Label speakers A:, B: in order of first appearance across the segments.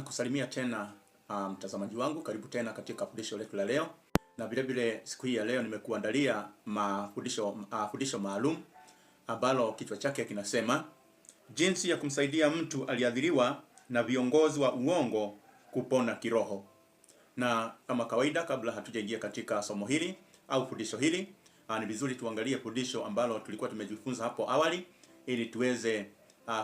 A: Nakusalimia tena mtazamaji wangu, karibu tena katika fundisho letu la leo. Na vile vile siku hii ya leo nimekuandalia fundisho maalum ambalo kichwa chake kinasema jinsi ya kumsaidia mtu aliyeathiriwa na viongozi wa uongo kupona kiroho. Na kama kawaida, kabla hatujaingia katika somo hili au fundisho hili, ni vizuri tuangalie fundisho ambalo tulikuwa tumejifunza hapo awali ili tuweze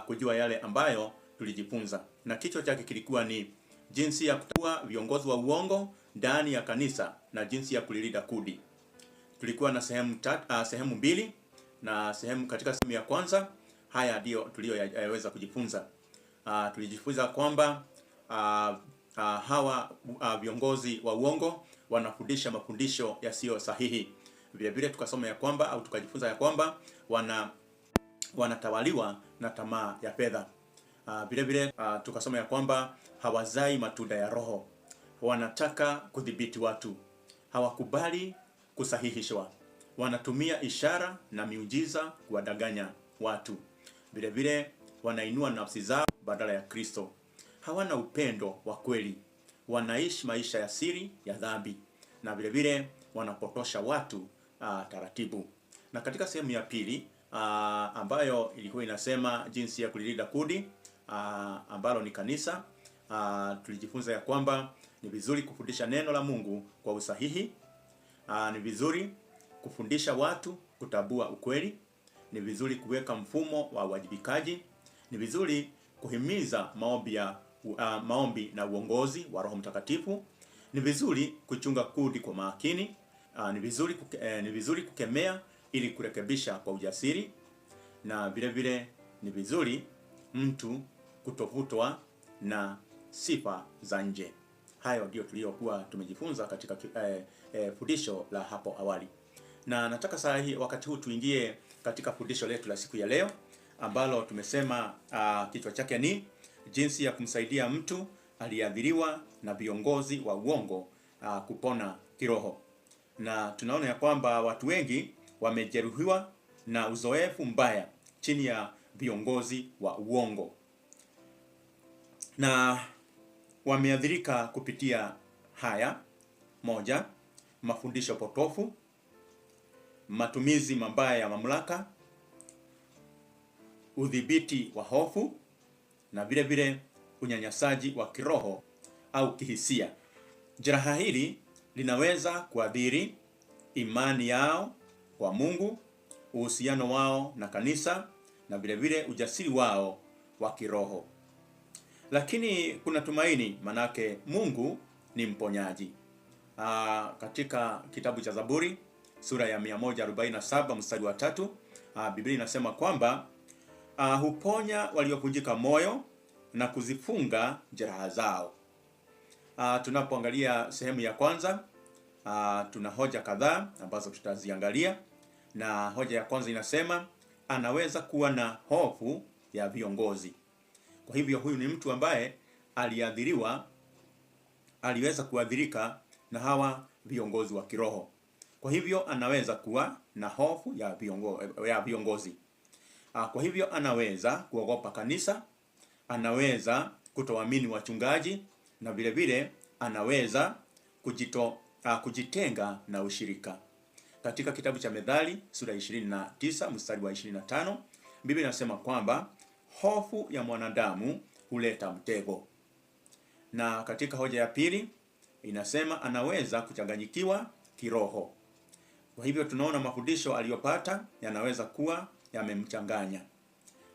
A: kujua yale ambayo tulijifunza. Na kichwa chake kilikuwa ni jinsi ya kutambua viongozi wa uongo ndani ya kanisa na jinsi ya kulilinda kundi. Tulikuwa na sehemu mbili, na katika sehemu ya kwanza haya ndio tuliyoweza kujifunza. Tulijifunza kwamba hawa viongozi wa uongo wanafundisha mafundisho yasiyo sahihi. Vile vile tukasoma ya kwamba au tukajifunza ya kwamba wanatawaliwa na tamaa ya fedha. Vile vile tukasoma ya kwamba hawazai matunda ya Roho. Wanataka kudhibiti watu. Hawakubali kusahihishwa. Wanatumia ishara na miujiza kuwadanganya watu. Vile vile wanainua nafsi zao badala ya Kristo. Hawana upendo wa kweli. Wanaishi maisha ya siri ya dhambi. Na vile vile wanapotosha watu taratibu. Na katika sehemu ya pili ambayo ilikuwa inasema jinsi ya kulilinda kundi, ambalo ni kanisa, tulijifunza ya kwamba ni vizuri kufundisha neno la Mungu kwa usahihi. Ni vizuri kufundisha watu kutambua ukweli. Ni vizuri kuweka mfumo wa uwajibikaji. Ni vizuri kuhimiza maombi na uongozi wa Roho Mtakatifu. Ni vizuri kuchunga kundi kwa makini. Ni vizuri kukemea ili kurekebisha kwa ujasiri. Na vile vile ni vizuri mtu kutovutwa na sifa za nje. Hayo ndio tuliyokuwa tumejifunza katika fundisho la hapo awali. Na nataka saa hii wakati huu tuingie katika fundisho letu la siku ya leo ambalo tumesema kichwa chake ni jinsi ya kumsaidia mtu aliyeathiriwa na viongozi wa uongo kupona kiroho. Na tunaona ya kwamba watu wengi wamejeruhiwa na uzoefu mbaya chini ya viongozi wa uongo. Na wameathirika kupitia haya: moja, mafundisho potofu, matumizi mabaya ya mamlaka, udhibiti wa hofu, na vile vile unyanyasaji wa kiroho au kihisia. Jeraha hili linaweza kuathiri imani yao kwa Mungu, uhusiano wao na kanisa, na vile vile ujasiri wao wa kiroho. Lakini kuna tumaini, manake Mungu ni mponyaji. Katika kitabu cha Zaburi sura ya 147 mstari wa 3, Biblia inasema kwamba huponya waliovunjika moyo na kuzifunga jeraha zao. Tunapoangalia sehemu ya kwanza, tuna hoja kadhaa ambazo tutaziangalia. Na hoja ya kwanza inasema anaweza kuwa na hofu ya viongozi. Kwa hivyo huyu ni mtu ambaye aliweza kuathirika na hawa viongozi wa kiroho. Kwa hivyo anaweza kuwa na hofu ya viongozi. Kwa hivyo anaweza kuogopa kanisa, anaweza kutoamini wachungaji, na vile vile anaweza kujitenga na ushirika. Katika kitabu cha Methali sura 29 mstari wa 25, Biblia inasema kwamba hofu ya mwanadamu huleta mtego. Na katika hoja ya pili inasema anaweza kuchanganyikiwa kiroho. Kwa hivyo tunaona mafundisho aliyopata yanaweza kuwa yamemchanganya.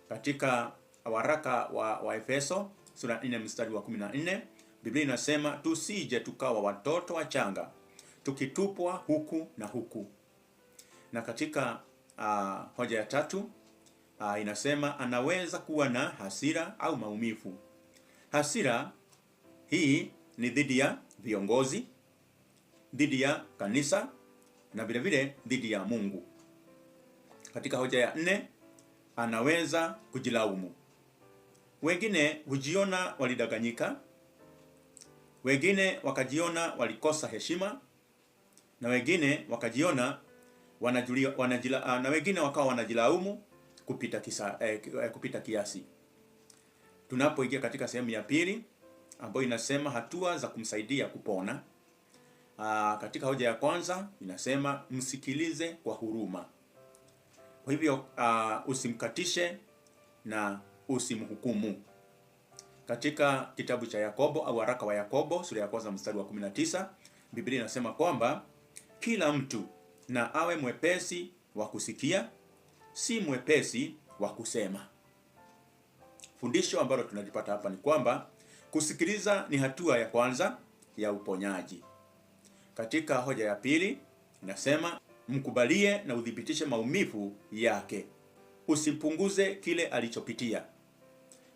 A: Katika waraka wa Efeso sura 4 mstari wa 14, Biblia inasema tusije tukawa watoto wachanga tukitupwa huku na huku. Na katika hoja ya tatu inasema anaweza kuwa na hasira au maumivu. Hasira hii ni dhidi ya viongozi, dhidi ya kanisa, na vile vile dhidi ya Mungu. Katika hoja ya 4 anaweza kujilaumu. Wengine hujiona walidanganyika, wengine wakajiona walikosa heshima, na wengine wakajiona na wengine wakawa wanajilaumu kupita kiasi. Tunapoingia katika sehemu ya pili, ambayo inasema hatua za kumsaidia kupona. Katika hoja ya kwanza inasema msikilize kwa huruma. Kwa hivyo usimkatishe na usimhukumu. Katika kitabu cha Yakobo au waraka wa Yakobo sura ya kwanza mstari wa 19, Biblia inasema kwamba kila mtu na awe mwepesi wa kusikia, si mwepesi wa kusema. Fundisho ambalo tunalipata hapa ni kwamba kusikiliza ni hatua ya kwanza ya uponyaji. Katika hoja ya pili inasema mkubalie na udhibitishe maumivu yake, usipunguze kile alichopitia.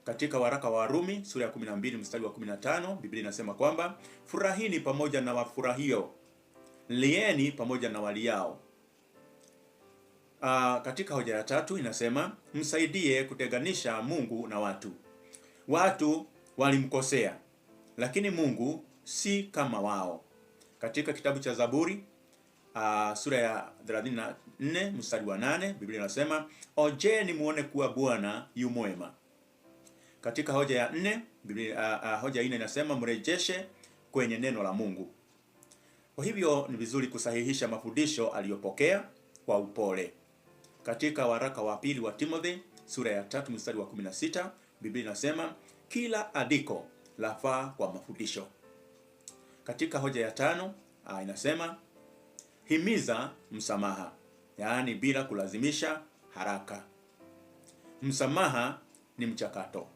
A: Katika waraka wa Warumi sura ya 12 mstari wa 15, Biblia inasema kwamba furahini pamoja na wafurahio, lieni pamoja na waliao. Katika hoja ya tatu inasema msaidie kutenganisha Mungu na watu. Watu walimkosea, lakini Mungu si kama wao. Katika kitabu cha Zaburi sura ya 34 mstari wa 8, Biblia inasema ojeni muone kuwa Bwana yu mwema. Katika hoja ya 4, hoja ya 4 inasema mrejeshe kwenye neno la Mungu. Kwa hivyo ni vizuri kusahihisha mafundisho aliyopokea kwa upole. Katika waraka wa pili wa Timothy sura ya 3 mstari wa 16, Biblia inasema kila andiko lafaa kwa mafundisho. Katika hoja ya 5 inasema himiza msamaha, yaani bila kulazimisha haraka. Msamaha ni mchakato.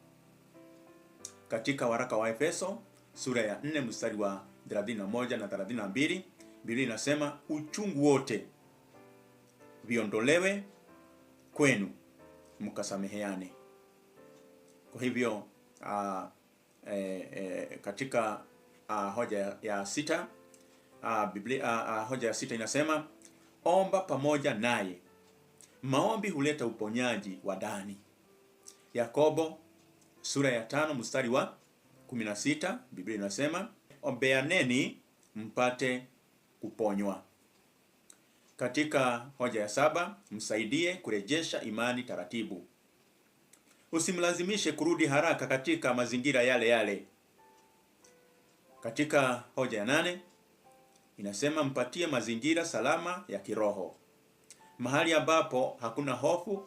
A: Katika waraka wa Efeso sura ya 4 mstari wa 31 na 32, Biblia inasema uchungu wote viondolewe kwenu, mkasameheane. Kwa hivyo katika hoja ya 6 hoja ya 6 inasema omba pamoja naye. Maombi huleta uponyaji wa ndani. Yakobo sura ya 5 mstari wa 16, Biblia inasema ombeaneni mpate kuponywa. Katika hoja ya 7 msaidie kurejesha imani taratibu. Usimlazimishe kurudi haraka katika mazingira yale yale. Katika hoja ya 8 inasema mpatie mazingira salama ya kiroho, mahali ambapo hakuna hofu,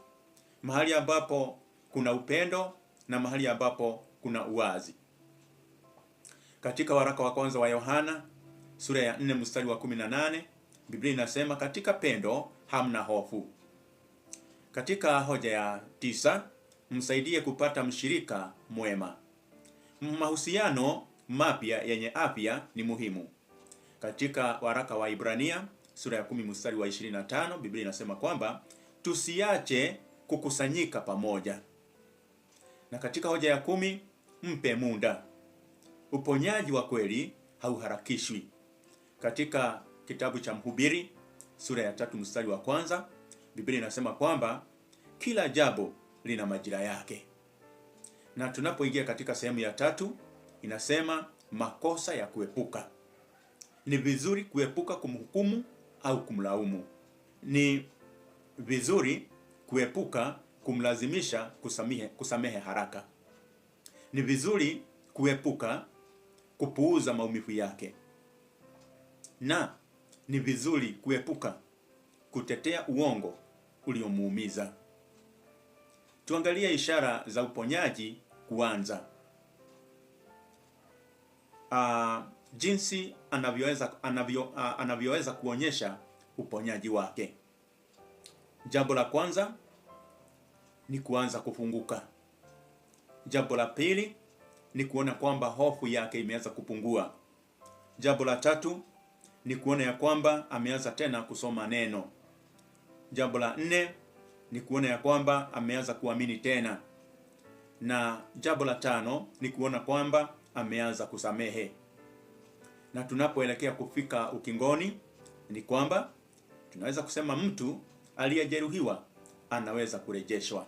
A: mahali ambapo kuna upendo na mahali ambapo kuna uwazi. Katika waraka wa kwanza wa Yohana sura ya 4 mstari wa 18, Biblia inasema katika pendo hamna hofu. Katika hoja ya 9 msaidie kupata mshirika mwema. Mahusiano mapya yenye afya ni muhimu. Katika waraka wa Ibrania sura ya 10 mstari wa 25, Biblia inasema kwamba tusiache kukusanyika pamoja. Na katika hoja ya 10 mpe muda. Uponyaji wa kweli hauharakishwi. Katika kitabu cha Mhubiri sura ya 3 mstari wa 1, Biblia inasema kwamba kila jambo lina majira yake. Na tunapoingia katika sehemu ya 3 inasema makosa ya kuepuka. Ni vizuri kuepuka kumhukumu au kumlaumu. Ni vizuri kuepuka kumlazimisha kusamehe haraka. Ni vizuri kuepuka kupuuza maumivu yake. Na ni vizuri kuepuka kutetea uongo uliomuumiza. Tuangalie ishara za uponyaji kuanza. Jinsi anavyoweza kuonyesha uponyaji wake. Jambo la kwanza ni kuanza kufunguka. Jambo la pili ni kuona kwamba hofu yake imeanza kupungua. Jambo la tatu ni kuona ya kwamba ameanza tena kusoma neno. Jambo la 4 ni kuona ya kwamba ameanza kuamini tena. Na jambo la 5 ni kuona kwamba ameanza kusamehe. Na tunapoelekea kufika ukingoni ni kwamba tunaweza kusema mtu aliyejeruhiwa anaweza kurejeshwa.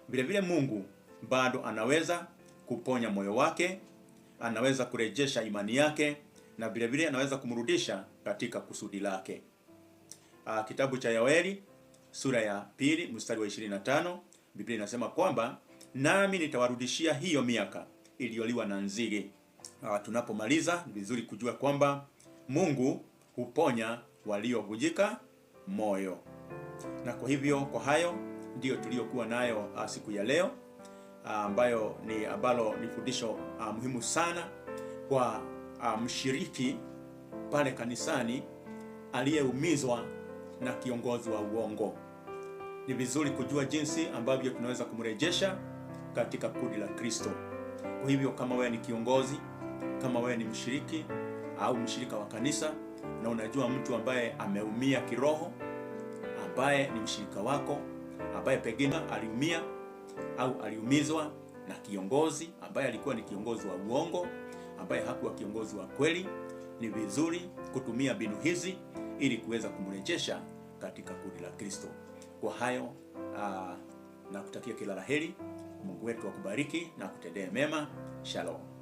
A: Vile vile Mungu bado anaweza kuponya moyo wake, anaweza kurejesha imani yake, na vile vile anaweza kumrudisha katika kusudi lake. Kitabu cha Yoeli sura ya 2 mstari wa 25, Biblia inasema kwamba nami nitawarudishia hiyo miaka iliyoliwa na nzige, tunapomaliza, ni vizuri kujua kwamba Mungu huponya waliovunjika moyo. Na kwa hivyo, kwa hayo ndiyo tuliyokuwa nayo siku ya leo, ambayo ni fundisho muhimu sana kwa mshiriki pale kanisani aliyeumizwa na kiongozi wa uongo. Ni vizuri kujua jinsi ambavyo tunaweza kumrejesha katika kundi la Kristo. Kwa hivyo, kama wewe ni kiongozi, kama wewe ni mshiriki au mshirika wa kanisa, na unajua mtu ambaye ameumia kiroho, ambaye ni mshirika wako, ambaye pengine aliumia au aliumizwa na kiongozi ambaye alikuwa ni kiongozi wa uongo, ambaye hakuwa kiongozi wa kweli, ni vizuri kutumia mbinu hizi ili kuweza kumrejesha katika kundi la Kristo. Kwa hayo, na kutakia kila laheri. Mungu wetu akubariki na kutendee mema. Shalom.